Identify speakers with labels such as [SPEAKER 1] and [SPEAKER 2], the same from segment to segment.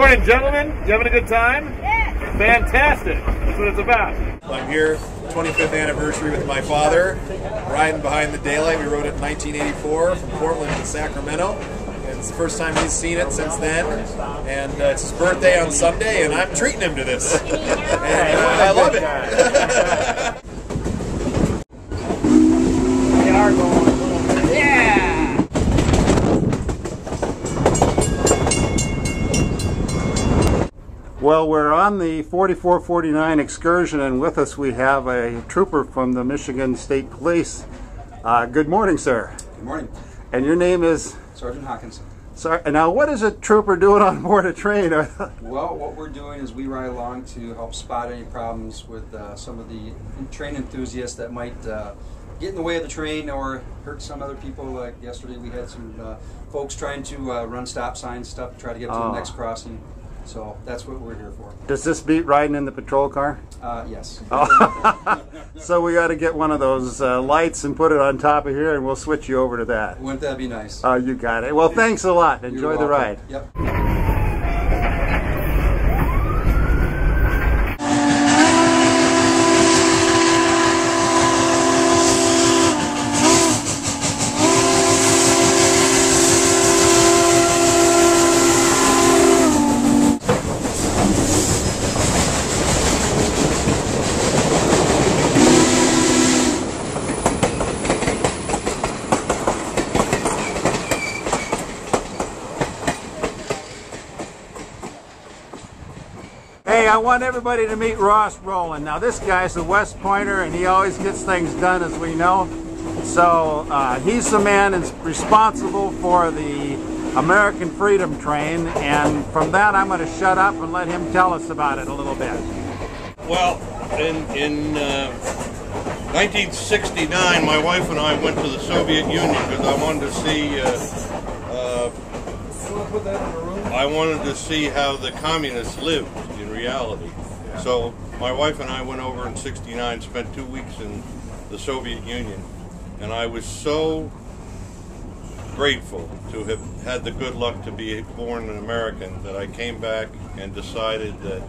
[SPEAKER 1] morning, gentlemen. You having a good time? Yeah. Fantastic. That's what it's about.
[SPEAKER 2] I'm here, 25th anniversary with my father, riding behind the daylight. We rode it in 1984 from Portland to Sacramento. And it's the first time he's seen it since then. And it's his birthday on Sunday, and I'm treating him to this. And I love it.
[SPEAKER 1] They are going a little bit. Yeah!
[SPEAKER 3] Well, we're on the 4449 excursion, and with us we have a trooper from the Michigan State Police. Good morning, sir.
[SPEAKER 4] Good morning.
[SPEAKER 3] And your name is?
[SPEAKER 4] Sergeant Hawkinson.
[SPEAKER 3] Sorry. Now, what is a trooper doing on board a train?
[SPEAKER 4] Well, what we're doing is we ride along to help spot any problems with some of the train enthusiasts that might get in the way of the train or hurt some other people. Like yesterday, we had some folks trying to run stop signs, stuff, to try to get to the next crossing. So that's what we're here for.
[SPEAKER 3] Does this beat riding in the patrol car?
[SPEAKER 4] Yes.
[SPEAKER 3] Oh. So we got to get one of those lights and put it on top of here, and we'll switch you over to that.
[SPEAKER 4] Wouldn't that be nice?
[SPEAKER 3] Oh, you got it. Well, thanks a lot. Enjoy the ride.
[SPEAKER 4] Yep.
[SPEAKER 3] Hey, I want everybody to meet Ross Rowland. Now, this guy's a West Pointer, and he always gets things done, as we know. So he's the man that's responsible for the American Freedom Train, and from that I'm going to shut up and let him tell us about it a little bit.
[SPEAKER 5] Well, in 1969, my wife and I went to the Soviet Union because I wanted to see how the communists lived in reality. Yeah. So my wife and I went over in '69, spent 2 weeks in the Soviet Union, and I was so grateful to have had the good luck to be born an American that I came back and decided that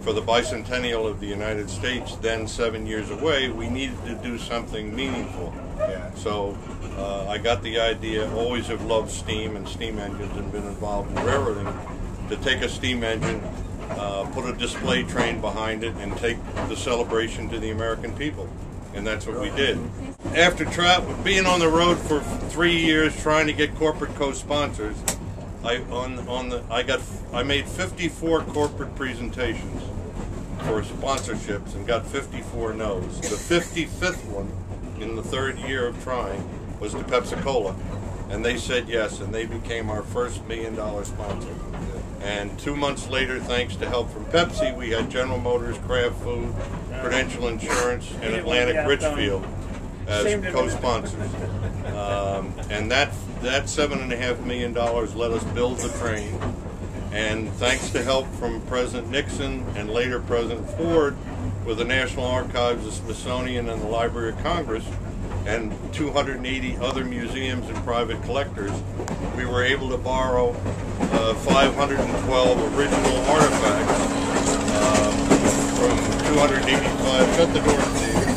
[SPEAKER 5] for the bicentennial of the United States, then 7 years away, we needed to do something meaningful. Yeah. So I got the idea, always have loved steam and steam engines and been involved in railroading, to take a steam engine, put a display train behind it, and take the celebration to the American people. And that's what we did. After being on the road for 3 years trying to get corporate co-sponsors, I made 54 corporate presentations for sponsorships and got 54 no's. The 55th one in the third year of trying was to Pepsi-Cola, and they said yes, and they became our first $1 million sponsor. And 2 months later, thanks to help from Pepsi, we had General Motors, Kraft Food, Prudential Insurance, and Atlantic Richfield as co-sponsors. And that $7.5 million let us build the train. And thanks to help from President Nixon and later President Ford, with the National Archives, the Smithsonian, and the Library of Congress, and 280 other museums and private collectors, we were able to borrow 512 original artifacts from 285, shut the door, Steve,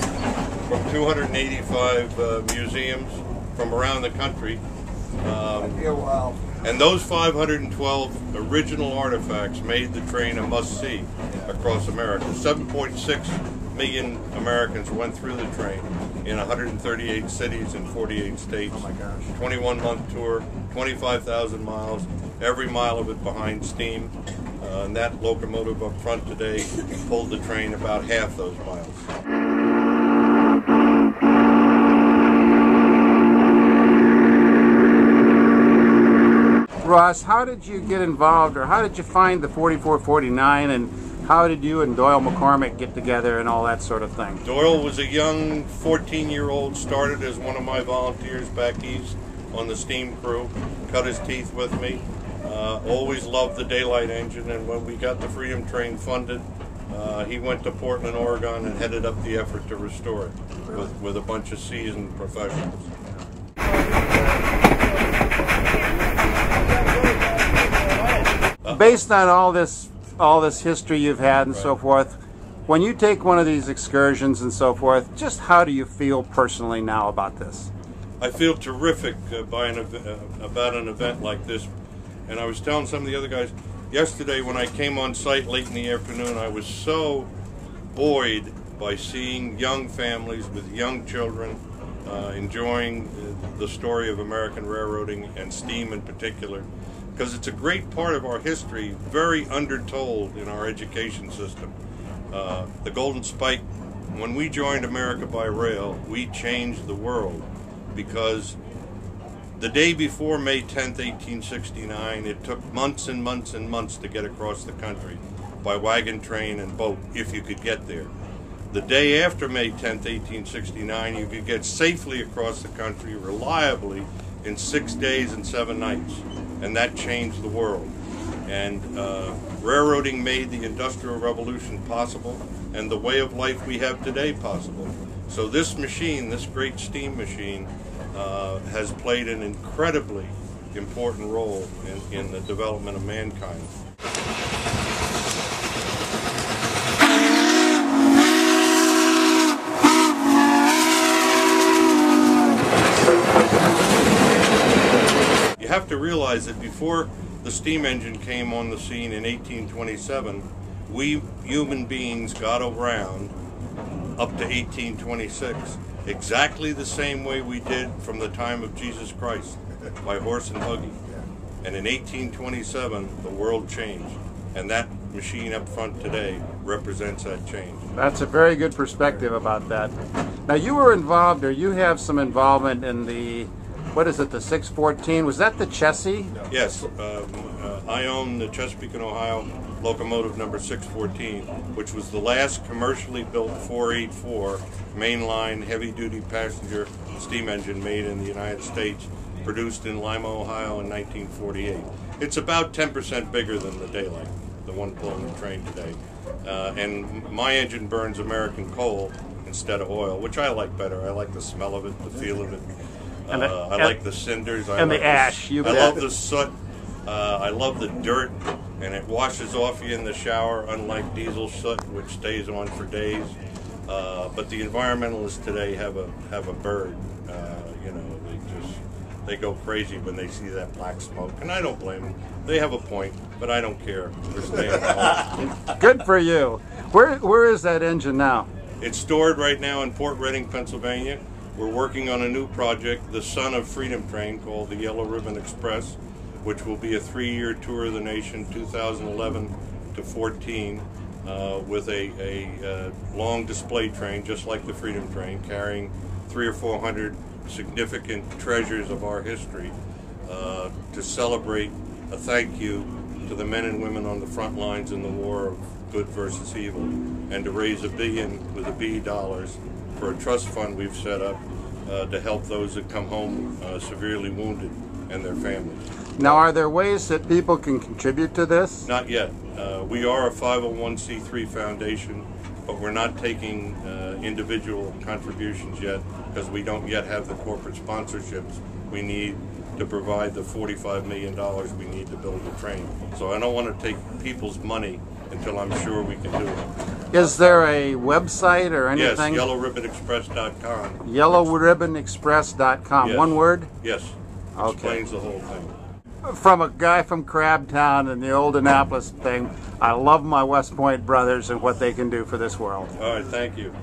[SPEAKER 5] from 285 museums from around the country. And those 512 original artifacts made the train a must-see across America. 7.6 million Americans went through the train in 138 cities in 48 states. Oh my gosh. 21-month tour, 25,000 miles, every mile of it behind steam. And that locomotive up front today pulled the train about half those miles.
[SPEAKER 3] Ross, how did you get involved, or how did you find the 4449, and how did you and Doyle McCormick get together and all that sort of thing?
[SPEAKER 5] Doyle was a young 14-year-old, started as one of my volunteers back east on the steam crew, cut his teeth with me, always loved the daylight engine, and when we got the Freedom Train funded, he went to Portland, Oregon, and headed up the effort to restore it with a bunch of seasoned professionals.
[SPEAKER 3] based on all this history you've had and so forth, when you take one of these excursions and so forth, just how do you feel personally now about this?
[SPEAKER 5] I feel terrific about an event like this. And I was telling some of the other guys, yesterday when I came on site late in the afternoon, I was so buoyed by seeing young families with young children enjoying the story of American railroading and steam in particular, because it's a great part of our history, very undertold in our education system. The Golden Spike, when we joined America by rail, we changed the world, because the day before May 10th, 1869, it took months and months and months to get across the country by wagon, train, and boat, if you could get there. The day after May 10th, 1869, you could get safely across the country reliably in 6 days and 7 nights, and that changed the world. And railroading made the Industrial Revolution possible and the way of life we have today possible. So this machine, this great steam machine, has played an incredibly important role in the development of mankind. You have to realize that before the steam engine came on the scene in 1827, we human beings got around up to 1826 exactly the same way we did from the time of Jesus Christ, by horse and buggy. And in 1827, the world changed, and that machine up front today represents that change.
[SPEAKER 3] That's a very good perspective about that. Now, you were involved, or you have some involvement in the, what is it, the 614? Was that the Chessie?
[SPEAKER 5] Yes, I own the Chesapeake and Ohio locomotive number 614, which was the last commercially built 484 mainline heavy-duty passenger steam engine made in the United States, produced in Lima, Ohio in 1948. It's about 10% bigger than the Daylight, the one pulling the train today. And my engine burns American coal instead of oil, which I like better. I like the smell of it, the feel of it. I like the cinders.
[SPEAKER 3] And the ash.
[SPEAKER 5] I love the soot. I love the dirt, and it washes off you in the shower, unlike diesel soot, which stays on for days. But the environmentalists today have a bird. You know, they go crazy when they see that black smoke, and I don't blame them. They have a point, but I don't care. We're staying home.
[SPEAKER 3] Good for you. Where is that engine now?
[SPEAKER 5] It's stored right now in Port Reading, Pennsylvania. We're working on a new project, the Son of Freedom train, called the Yellow Ribbon Express, which will be a 3-year tour of the nation, 2011 to 14, with a long display train, just like the Freedom train, carrying 300 or 400 significant treasures of our history, to celebrate a thank you to the men and women on the front lines in the war of good versus evil, and to raise $1 billion with a B dollars for a trust fund we've set up to help those that come home severely wounded and their families.
[SPEAKER 3] Now, are there ways that people can contribute to this?
[SPEAKER 5] Not yet. We are a 501c3 foundation, but we're not taking individual contributions yet, because we don't yet have the corporate sponsorships we need to provide the $45 million we need to build the train. So I don't want to take people's money until I'm sure we can do it.
[SPEAKER 3] Is there a website or anything?
[SPEAKER 5] Yes, yellowribbonexpress.com.
[SPEAKER 3] Yellowribbonexpress.com.
[SPEAKER 5] Yes.
[SPEAKER 3] One word?
[SPEAKER 5] Yes.
[SPEAKER 3] Okay.
[SPEAKER 5] Explains the whole thing.
[SPEAKER 3] From a guy from Crabtown and the old Annapolis thing, I love my West Point brothers and what they can do for this world.
[SPEAKER 5] All right, thank you.